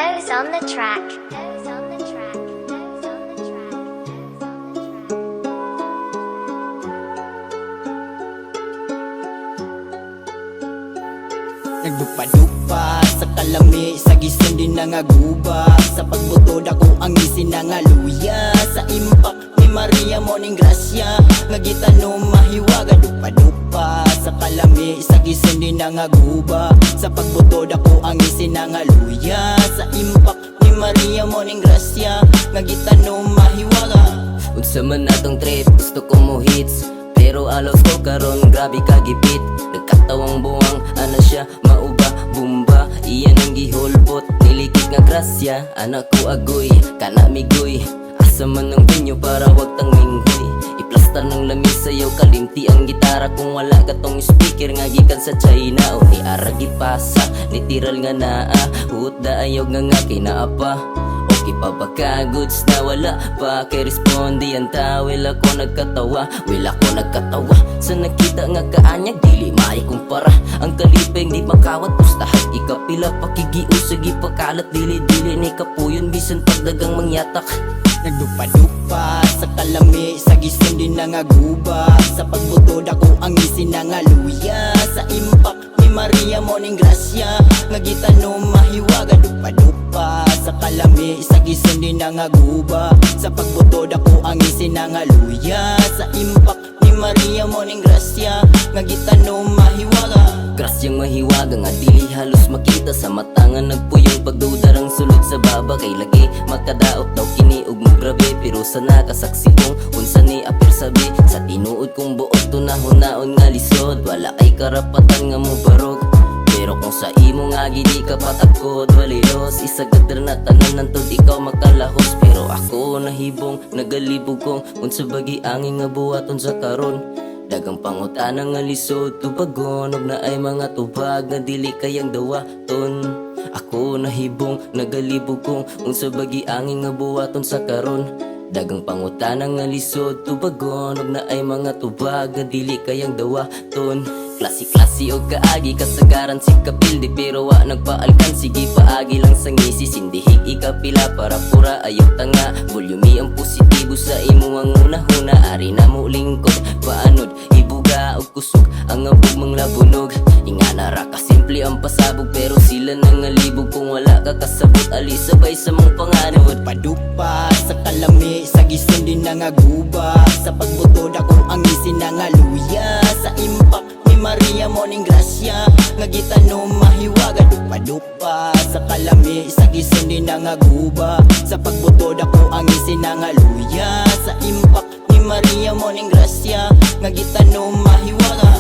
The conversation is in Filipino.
Doze on the track. Doze on the track. Doze on the track. Nagdupa-dupa sa kalami, sa gising din nangaguba. Sa pagbutod ako ang isinangaluya. Sa impak ni Maria Moning Gracia, ngagitanong mahiwaga. Dupa-dupa sa kalami, sa gising din nangaguba. Sa pagbutod ako ang isinangaluya. Sa impak ni Maria Moning Gracia, ngagitanong mahiwaga. Unsa man atong trip, gusto ko mo hits, pero alos ko karon grabe kagipit. Nagkatawang buwang, ana siya, mauba, bumba. Iyan ang giholbot, nilikit nga grasya. Anak ko agoy, kana migoy. Asa man ang venue para wag tang minghoy. Iplastar ng lamis sayaw, kalimti ang gitara. Kung wala ka tong speaker nga gikan sa China, o ni aragi pasa, literal nga naa. Huot da ayaw nga kinaapa. Okay pa ba ka goods na wala pa kay respondi ang tawil ako nagkatawa, will ako nagkatawa sa nakita nga kaanyag dili may kumpara. Ang kalipeng di makawat pustahan ikapila pakigiusagi pagkalat dili-dili ni kapuyon bisan pagdagang mangyatak. Nagdupa-dupa sa kalami, sa gising din nangaguba. Sa pagbutod ako ang isinangaluya. Sa impak ni Maria Moning Gracia, ngagitanong mahiwaga. Dupa-dupa sa kalami, sa gising din nangaguba. Sa pagbutod ako ang isinangaluya. Sa impak ni Maria Moning Gracia, ngagitanong mahiwaga. Grasyang mahiwaga nga dili halos makita sa matangan nagpuyong pagdudarang sulod sa baba. Kay lagi makadaot daw kini ug mo grabe, pero sa nakasaksi kong unsa ni apir sabi. Sa tinuod kong buot tunahon-naon nga lisod, wala kay karapatan nga mo barog. Pero kung sa imo nga gidi ka patakod walilos, isagadar na tanan nantod ikaw makalahos. Pero ako nahibong nagalibog kong unsa bagi angin nga buhaton sa karon. Dagang pangutana nga lisod tubagon, og na ay mga tubag nga dili kayang dawaton. Ako nahibong nagalibog kong unsa bagi angin nga buhaton sa karon. Dagang pangutana nga lisod tubagon, og na ay mga tubag nga dili kayang dawaton. Klase-klase o kaagi kasagaran si kapildi, pero wa nagpaalkan sige paagi lang sa ngisi. Sindihig ikapila para pura ayaw tanga, volume ang positibo sa imo ang una-huna. Ari na mo lingkod paanod ibuga og kusog ang abog mang labunog. Inga na ra ka simple ang pasabog, pero sila nangalibog kung wala ka kasabot. Ali sabay sa mong panganod. Padupa sa kalami, sa gising din nangaguba. Sa pagbutod ako ang isinangaluya. Sa impak ni Maria Moning Gracia, ngagitanong mahiwaga. Dupa-dupa sa kalami, sa gising din nangaguba. Sa pagbutod ako ang isinangaluya. Sa impak ni Maria Moning Gracia, ngagitanong mahiwaga.